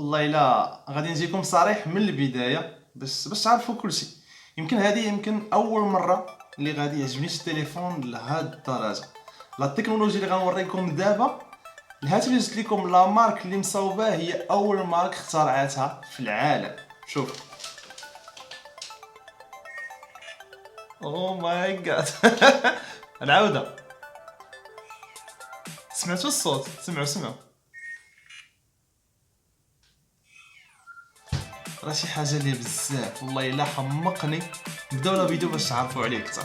والله الا غادي نجيكم صريح من البدايه باش تعرفوا كل شيء. يمكن اول مره اللي غادي يعجبني شي تليفون لهاد الدرجه. لا التكنولوجيا اللي غنوريكم دابا، الهاتف اللي جبت لكم لا مارك اللي مصاوباه هي اول مارك اخترعتها في العالم. شوف، او ماي جاد. العوده، سمعتوا الصوت؟ سمعوا راه شي حاجه اللي بزاف والله الا حمقني. نبداو لا فيديو باش تعرفوا عليه اكثر.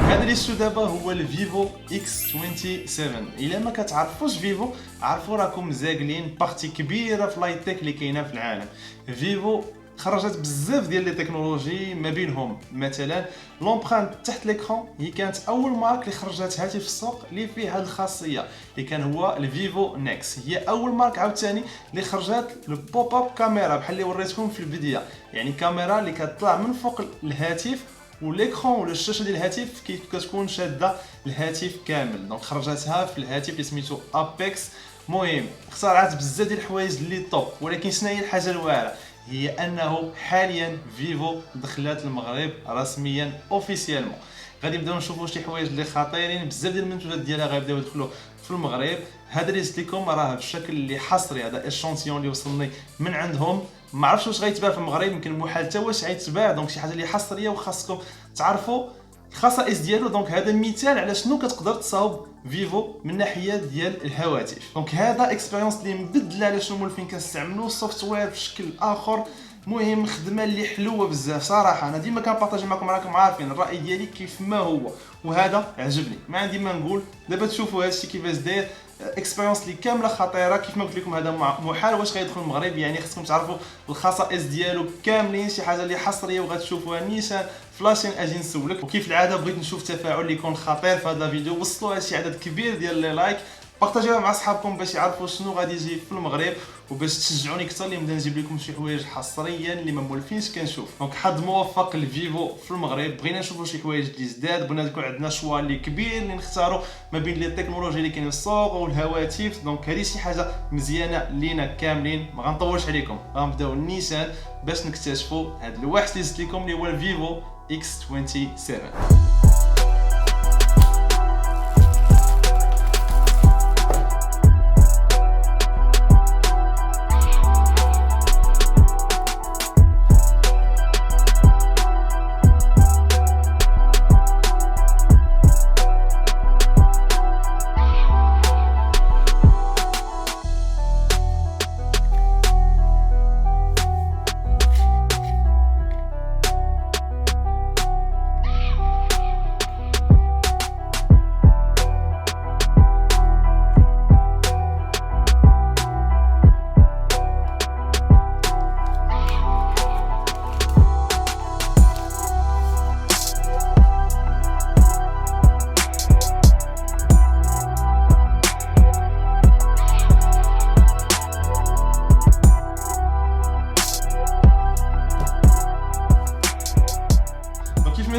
هذا اللي شفتو دابا هو الفيفو اكس 27. الا ما كتعرفوش فيفو، عرفوا راكم زاقلين بارتي كبيره في لايتيك اللي كاينه في العالم. فيفو خرجت بزاف ديال لي تكنولوجي، ما بينهم مثلا لومبرانت تحت ليكرون. هي كانت اول مارك اللي خرجت هاتف في السوق اللي فيه هذه الخاصيه، اللي كان هو الفيفو نيكس. هي اول مارك عاوتاني اللي خرجت البوب اب كاميرا بحال اللي وريتكم في البدايه، يعني كاميرا اللي كتطلع من فوق الهاتف وليكرون ولا الشاشه ديال الهاتف كتكون شاده الهاتف كامل. دونك خرجتها في الهاتف اللي سميتو ابيكس. المهم اخترعت بزاف ديال الحوايج اللي توب، ولكن شنو هي الحاجه الواعره؟ هي انه حاليا فيفو دخلت المغرب رسميا اوفيسيالمون. غادي نبداو نشوفوا شي حوايج اللي خطيرين. بزاف ديال المنتوجات ديالها غيبداو يدخلوا في المغرب. هذا اللي زدت لكم راه بالشكل اللي حصري، هذا اشونتيون اللي وصلني من عندهم. ما عرفتش واش غيتباع في المغرب، يمكن محال حتى واش غيتباع. دونك شي حاجه اللي حصريه وخاصكم تعرفوا الخصائص ديالو. دونك هذا مثال على شنو كتقدر تصاوب فيفو من ناحيه ديال الهواتف. دونك هذا اكسبيريونس اللي مبدله على شنو مولفين كنستعملوا السوفتوير بشكل اخر. مهم خدمه اللي حلوه بزاف صراحه. انا ديما كنبارطاجي معكم، راكم عارفين الراي ديالي كيف ما هو، وهذا عجبني. ما عندي ما نقول. دابا تشوفوا هذا الشيء كيفاش داير. اكسبيريونس اللي كامله خطيره. كيف ما قلت لكم هذا محال واش غيدخل المغرب، يعني خصكم تعرفوا الخصائص ديالو كاملين. شي حاجه اللي حصريه وغتشوفوها نيشان فلاشين. اجي نسولك، وكيف العاده بغيت نشوف تفاعل اللي يكون خطير في هذا الفيديو. وصلوا شي عدد كبير ديال لي لايك، بارطاجيوها مع صحابكم باش يعرفوا شنو غادي يجي في المغرب، وباش تشجعوني اكثر اللي نبدا نجيب لكم شي حوايج حصريا اللي ما مولفينش كنشوف. دونك حظ موفق لفيفو في المغرب. بغينا نشوفوا شي حوايج اللي جداد، بغينا يكون عندنا شوا اللي كبير اللي نختاروا ما بين لي تكنولوجي اللي كاينين في السوق والهواتف. دونك هذه شي حاجه مزيانه لينا كاملين. ما غنطولش عليكم، غنبداو نيشان باش نكتشفوا هذا الواحد اللي زدت لكم اللي هو الفيفو اكس 27.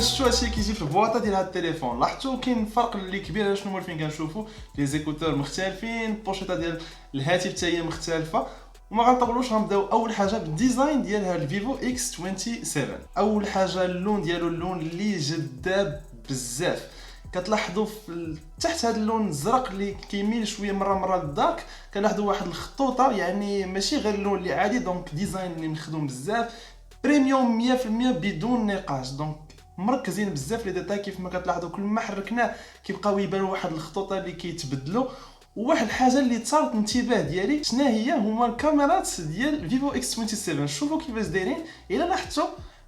شفتوا هادشي كيجي في البواطه ديال هاد التليفون. لاحظتوا كاين فرق اللي كبير على شنو مولفين كنشوفوا. لي زيكوتور مختلفين، البوشيطه ديال الهاتف حتى هي مختلفه. وما غنطولوش، غنبداو اول حاجه بالديزاين ديال هاد الفيفو اكس 27. اول حاجه اللون ديالو، اللون اللي جذاب بزاف. كتلاحظوا في تحت هذا اللون الزرق اللي كيميل شويه مره للدارك، كنلاحظوا واحد الخطوطه، يعني ماشي غير اللون اللي عادي. دونك ديزاين اللي مخدوم بزاف، بريميوم 100% بدون نقاش. دونك مركزين بزاف لي ديتاي. كيف ما كتلاحظوا كل ما حركناه كيبقاو يبانوا واحد الخطوطه اللي كيتبدلوا. وواحد الحاجه اللي ثارت الانتباه ديالي شنو هي، هما الكاميرات ديال فيفو اكس 27. شوفوا كيفاش دايرين. الا لاحظتوا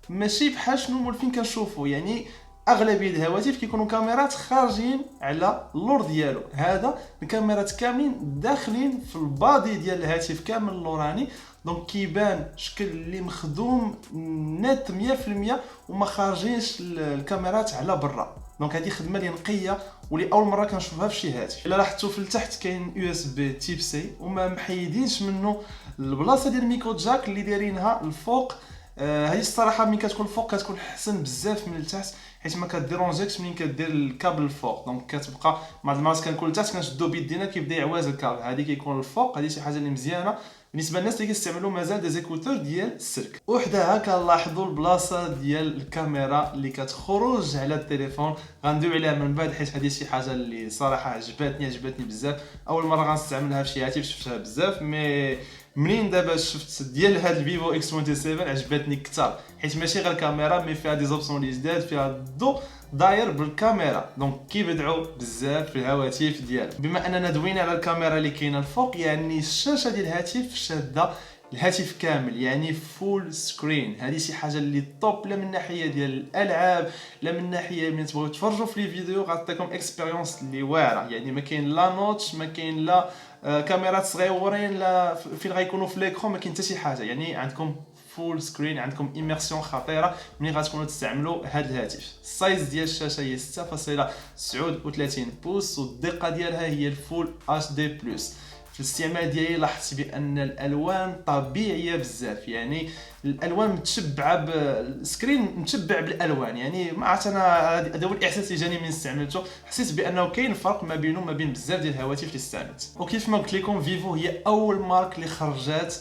ماشي بحال شنو مولفين كنشوفوا، يعني اغلبيه الهواتف كيكونوا كاميرات خارجين على اللور ديالو. هذا الكاميرات كاملين داخلين في البادي ديال الهاتف كامل اللوراني. دونك كيبان شكل اللي مخدوم نت 100% وما خارجينش الكاميرات على برا. دونك هذه خدمه اللي نقيه واللي اول مره كنشوفها في شي هاتف. الا لاحظتوا في التحت كاين يو اس بي تيب سي وما محيدينش منه البلاصه ديال الميكرو جاك اللي دايرينها الفوق. هذه الصراحه ملي كتكون الفوق كتكون احسن بزاف من التحت، حيت ما كديرونجيكش ملي كدير الكابل الفوق. دونك كتبقى بعض المرات كنكون التحت كنشدو بيدينا كيبدا يعواز الكابل، هذه كيكون الفوق. هذه شي حاجه اللي مزيانه بالنسبه للناس اللي كيستعملوا مازال دي زيكوتور ديال السلك. وحدها كنلاحظوا البلاصه ديال الكاميرا اللي كتخرج على التليفون، غندوي عليها من بعد حيت هذه شي حاجه اللي صراحه عجبتني بزاف. اول مره غنستعملها في شي هاتف شفتها بزاف، مي منين دابا شفت ديال هاد الفيفو اكس 27 عجبتني كثر، حيت ماشي غير كاميرا مي فيها دي زوبسيون اللي جداد، فيها الضوء داير بالكاميرا. دونك كيبدعوا بزاف في الهواتف ديالهم. بما اننا دوينا على الكاميرا اللي كاينه الفوق، يعني الشاشه ديال الهاتف شاده الهاتف كامل، يعني فول سكرين. هذه شي حاجه اللي طوب، لا من ناحيه ديال الالعاب لا من ناحيه من تبغيو تفرجوا في لي فيديو غتعطيكم اكسبيريونس اللي واعره. يعني ما كاين لا نوتش، ما كاين لا كاميرات صغيورين، لا فين غيكونوا في ليكرون، ما كاين حتى شي حاجه. يعني عندكم فول سكرين، عندكم ايميرسيون خطيره ملي غتكونوا تستعملوا هذا الهاتف. السايز ديال الشاشه هي 6.39 بوص والدقه ديالها هي الفول اتش دي بلس. في الاستعمال ديالي لاحظت بان الالوان طبيعيه بزاف، يعني الالوان متشبعه بالسكرين، متشبع بالالوان. يعني ما عرفت انا، هذا هو الاحساس اللي جاني من استعملته، حسيت بانه كاين فرق ما بينه وما بين بزاف ديال الهواتف اللي استعملت. وكيف ما قلت لكم فيفو هي اول مارك اللي خرجات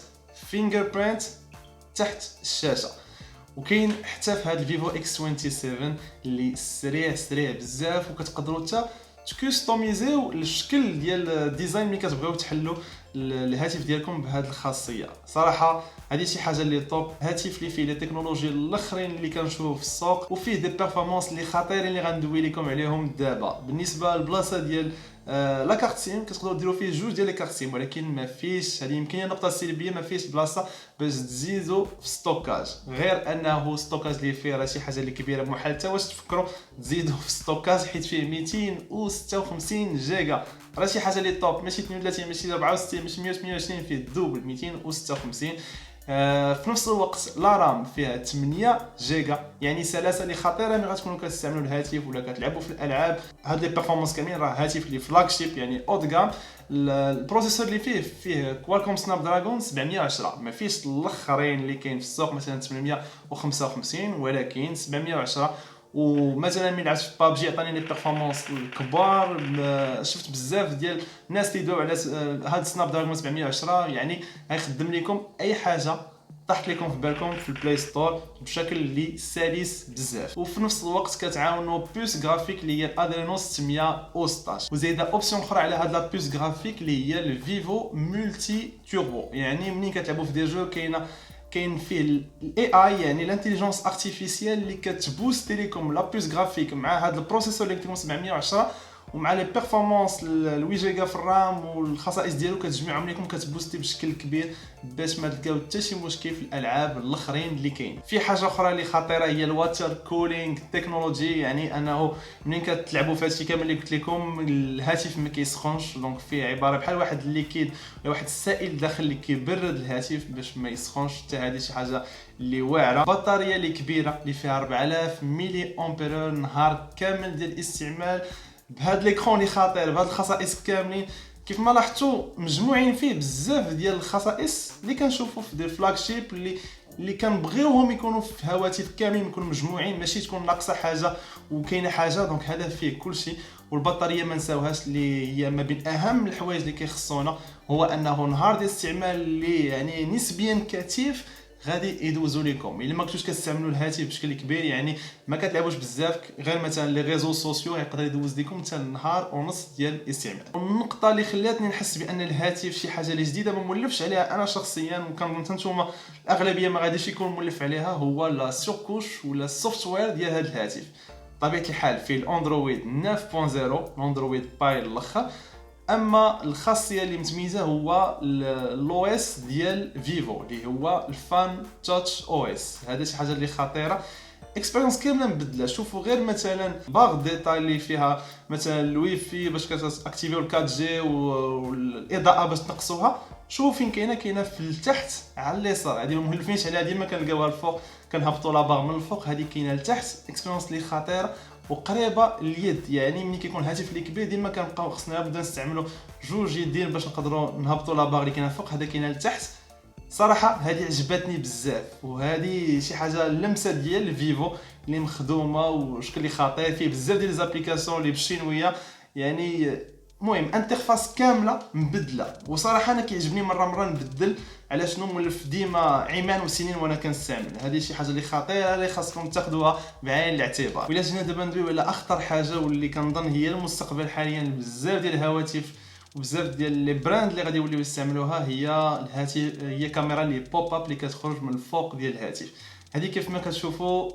فينجر برينت تحت الشاشه، وكاين حتى في هذا الفيفو اكس 27 اللي سريع بزاف، وكتقدروا حتى تكستوميزيو الشكل ديال الديزاين ملي كتبغيو تحلوا الهاتف ديالكم بهذه الخاصيه. صراحه هذه شي حاجه اللي طوب، هاتف اللي فيه لي تكنولوجي الاخرين اللي كنشوفوا في السوق، وفيه دي بيرفورمانس اللي خطيرين اللي غندوي لكم عليهم دابا. بالنسبه للبلاصه ديال لا كارت سيم كتقدروا ديروا فيه جوج ديال لي كارت سيم، ولكن ما فيش، هذه يمكن هي النقطه السلبيه، ما فيش بلاصه باش تزيدوا في ستوكاج، غير انه ستوكاج اللي فيه راه شي حاجه اللي كبيره بحال حتى واش تفكروا تزيدوا في ستوكاج، حيت فيه 256 جيجا، راه شي حاجه اللي طوب. ماشي 32 ماشي 64 ماشي 128، فيه الدوبل 256. في نفس الوقت لا رام فيها 8 جيجا، يعني سلاسه اللي خطيره ملي غتكونوا كتستعملوا الهاتف ولا كتلعبوا في الالعاب. هاد لي بيرفورمانس كاملين راه هاتف اللي فلاج شيب، يعني اود غام. البروسيسور اللي فيه كوالكوم سناب دراجون 710، ما فيش الاخرين اللي كاين في السوق مثلا 855، ولكن 710. ومثلا من لعبت في بابجي عطاني لي بيرفورمانس الكبار. شفت بزاف ديال الناس اللي داو على هاد سناب دراجون 710، يعني غيخدم لكم اي حاجه طاحت لكم في بالكم في البلاي ستور بشكل اللي سلس بزاف. وفي نفس الوقت كتعاونوا بوس غرافيك اللي هي ادرينو 616، وزايده اوبسيون اخرى على هاد لا بوس غرافيك اللي هي الفيفو مولتي توربو. يعني ملي كتلعبوا في دي جو كاين فيه الاي اي، يعني الانتيليجنس ارتيفيسيال اللي كتبوستي لكم لا بوس غرافيك مع هذا البروسيسور اللي كيكون 710 ومع لي بيرفورمانس 8 جيجا في الرام والخصائص ديالو كتجمعهم لكم كتبوستي بشكل كبير باش ما تلقاو حتى شي مشكل في الالعاب الاخرين اللي كاين. في حاجه اخرى اللي خطيره هي الواتر كولينغ تكنولوجي، يعني انه منين كتلعبوا في هادشي كامل اللي قلت لكم الهاتف ما كيسخنش. دونك فيه عباره بحال واحد الليكيد ولا واحد السائل داخل اللي كيبرد الهاتف باش ما يسخنش. حتى هذه شي حاجه اللي واعره. بطاريه اللي كبيره اللي فيها 4000 ملي امبير نهار كامل ديال الاستعمال بهذا ليكرون اللي خطير بهذه الخصائص كاملين. كيف ما لاحظتوا مجموعين فيه بزاف ديال الخصائص اللي كنشوفوا في دي فلاج شيب اللي كنبغيوهم يكونوا في هواتف كاملين، يكونوا مجموعين، ماشي تكون ناقصه حاجه وكاينه حاجه. دونك هذا فيه كلشي. والبطاريه ما نساوهاش اللي هي ما بين اهم الحوايج اللي كيخصونا، هو انه نهار ديال الاستعمال اللي يعني نسبيا كثيف غادي يدوزوا لكم. الا ما كنتوش كتستعملوا الهاتف بشكل كبير، يعني ما كتلعبوش بزاف، غير مثلا لي ريزو سوسيو يقدر يدوز لكم حتى نهار ونص ديال الاستعمال. النقطه اللي خلاتني نحس بان الهاتف شي حاجه اللي جديده ما مولفش عليها انا شخصيا، وكنظن حتى نتوما الاغلبيه ما غاديش يكون مولف عليها، هو لا سوركوش ولا السوفتوير ديال هذا الهاتف. طبيعه الحال فيه الاندرويد 9.0 الاندرويد باي الاخر، اما الخاصيه اللي متميزه هو الاو اس ديال فيفو اللي هو الفان تاتش او اس. هذا شي حاجه اللي خطيره، اكسبيرينس كامله مبدله. شوفوا غير مثلا باغ ديتاي اللي فيها مثلا الويفي باش كتاكتيفيو 4 جي والاضاءه باش تنقصوها، شوفوا فين كاينه في التحت على اليسار. هذه ما مهلفينش عليها، ديما كنلقاوها الفوق، كنهبطوا لاباغ من الفوق. هذه كاينه لتحت، اكسبيريونس اللي خطيره وقريبه لليد. يعني ملي كيكون الهاتف اللي كبير ديما كنبقاو خصنا نبدا نستعملوا جوج يدين باش نقدروا نهبطوا لاباغ اللي كاينه فوق. هذا كاينه لتحت. صراحه هذه عجبتني بزاف، وهذه شي حاجه اللمسه ديال فيفو اللي مخدومه وشكل اللي خطير. فيه بزاف ديال ليزابليكاسيون اللي بالشينويه، يعني المهم انترفاس كامله مبدله. وصراحه انا كيعجبني مره نبدل، على شنو مولف ديما عيمان وسنين وانا كنستعمل. هذه شي حاجه اللي خطيره اللي خاصكم تاخذوها بعين الاعتبار. ولا جينا دابا ندويو على اخطر حاجه واللي كنظن هي المستقبل حاليا بزاف ديال الهواتف وبزاف ديال لي براند اللي غادي يوليو يستعملوها، هي الهاتف، هي كاميرا اللي بوب اب اللي كتخرج من الفوق ديال الهاتف. هذه كيف ما كتشوفوا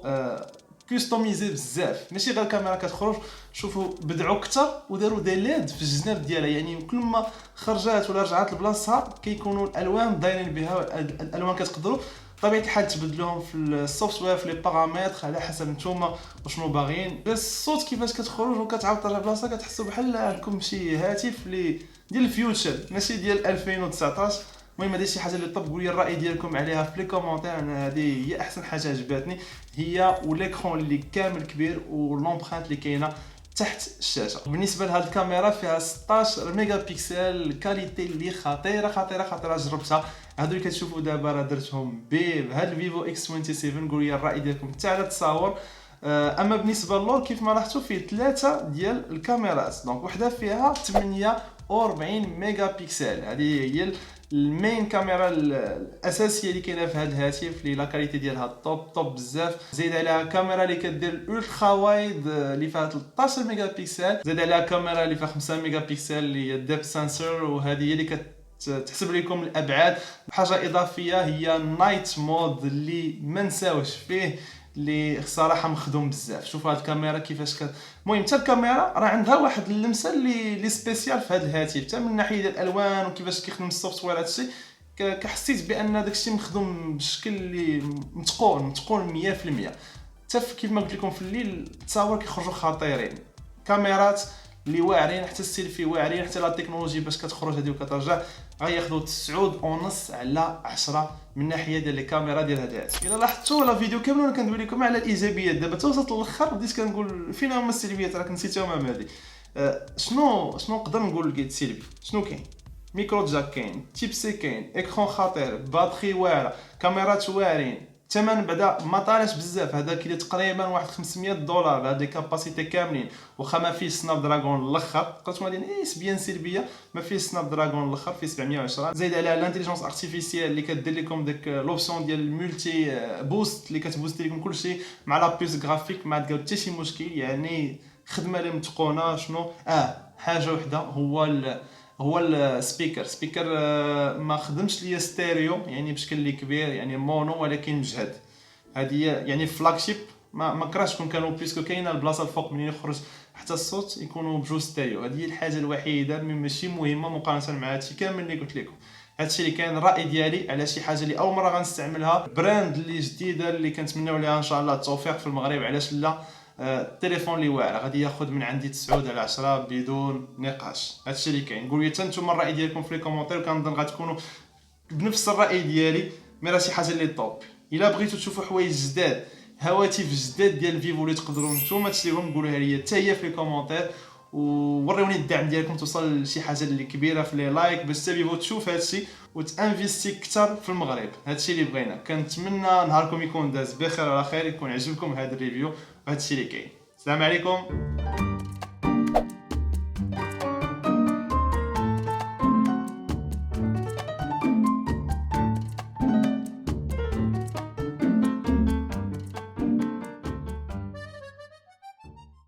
كوستوميزي بزاف، ماشي غير كاميرا كتخرج. شوفوا بدعوا اكثر وداروا دي ليد في الجناب ديالها، يعني كل ما خرجات ولا رجعت لبلاصتها كيكونوا الالوان دايرين بها. الالوان كتقدروا بطبيعه الحال تبدلوهم في السوفت وير في لي بارامتر على حسب نتوما وشنو باغيين. بس الصوت كيفاش كتخرج وكتعاود ترجع لبلاصتها كتحسوا بحال عندكم شي هاتف اللي ديال الفيوتشر ماشي ديال 2019. المهم هذه شي حاجه اللي طب، قولوا لي الراي ديالكم عليها في لي كومونتير. انا هذه هي احسن حاجه عجبتني، هي والاكرون اللي كامل كبير ولومبرانت اللي كاينه تحت الشاشه. بالنسبه لهاد الكاميرا فيها 16 ميجا بيكسل، كاليتي اللي خطيره جربتها. هادو اللي كتشوفوا دابا راه درتهم بهاد الفيفو اكس 27. قولوا لي الراي ديالكم حتى على التصاور. اما بالنسبه للور كيف ما لاحظتوا فيه 3 ديال الكاميرات، دونك وحده فيها 48 ميجا بيكسل. هذه هي المين كاميرا الاساسيه اللي كاينه في هذا الهاتف، اللي لا كاليتي ديالها توب بزاف. زيد عليها كاميرا اللي كدير الالترا وايد اللي فيها 13 ميجا بيكسل. زيد عليها كاميرا اللي فيها 5 ميجا بيكسل اللي هي الديب سنسور، وهذه هي اللي تحسب لكم الابعاد. حاجه اضافيه هي نايت مود اللي ما نساوش فيه، اللي صراحه مخدوم بزاف. شوفوا هاد الكاميرا كيفاش المهم حتى الكاميرا راه عندها واحد اللمسه اللي سبيسيال في هذا الهاتف، حتى من ناحيه ديال الالوان وكيفاش كيخدم السوفت وير. هادشي كحسيت بان داكشي مخدوم بشكل اللي متقون 100%. حتى كيف ما قلت لكم في الليل التصاور كيخرجوا خطيرين، كاميرات اللي واعرين، حتى السيلفي واعرين، حتى لا تكنولوجي باش كتخرج هذه وكترجع غياخذوا 9.5 على 10 من ناحيه ديال الكاميرا ديال هذا الهاتف. الا لاحظتوا لا فيديو كامل انا كندوي لكم على الايجابيات، دابا توصلت للاخر بديت كنقول فين هما السلبيات، راك نسيتهم هذه. شنو نقدر نقول لك سلبي؟ شنو كاين؟ ميكرو جاك كاين، تيب سي كاين، اكرون خطير، باتري واعره، كاميرات واعرين، الثمن بعدا ما طالعش بزاف. هذا كيدير تقريبا واحد $500 بهاد لي كاباسيتي كاملين، واخا ما فيه سناب دراغون الاخر. قلت غادي نسبيا سلبيه، ما فيه سناب دراغون الاخر، فيه 710. زايد على الانتيليجنس ارتيفيسيال اللي كدير لكم داك لوبسيون ديال المولتي بوست اللي كتبوست لكم كلشي مع لا بيس غرافيك، ما تلقاو حتى شي مشكل. يعني خدمه اللي متقونه. شنو حاجه وحده هو السبيكر ما خدمش ليا ستيريو يعني بشكل اللي كبير، يعني مونو ولكن مجهد. هذه يعني فلاج شيب ما كرهتش كون كانوا بيسكو كاينه البلاصه الفوق منين يخرج حتى الصوت يكونوا بجوج ستيريو. هذه هي الحاجه الوحيده اللي ماشي مهمه مقارنه مع هادشي كامل اللي قلت لكم. هادشي اللي كان الراي ديالي على شي حاجه اللي اول مره غنستعملها، براند اللي جديده اللي كنتمناو ليها ان شاء الله التوفيق في المغرب. علاش لا؟ التليفون اللي واعر غادي ياخذ من عندي 9 على 10 بدون نقاش. هادشي اللي كاين. قولوا لي حتى نتوما الراي ديالكم في لي كومونتير، وكنظن غتكونوا بنفس الراي ديالي. مي راه شي حاجه اللي طوب. الا بغيتوا تشوفوا حوايج جداد، هواتف جداد ديال فيفو اللي تقدروا نتوما تشريهم، قولوها لي حتى هي في لي كومونتير، ووريوني الدعم ديالكم توصل لشي حاجه اللي كبيره في لي لايك باش حتى فيفو تشوف هادشي وتانفيستي اكثر في المغرب. هادشي اللي بغينا. كنتمنى نهاركم يكون داز بخير على خير، يكون عجبكم هذا الريفيو وهادشي اللي كاين. السلام عليكم.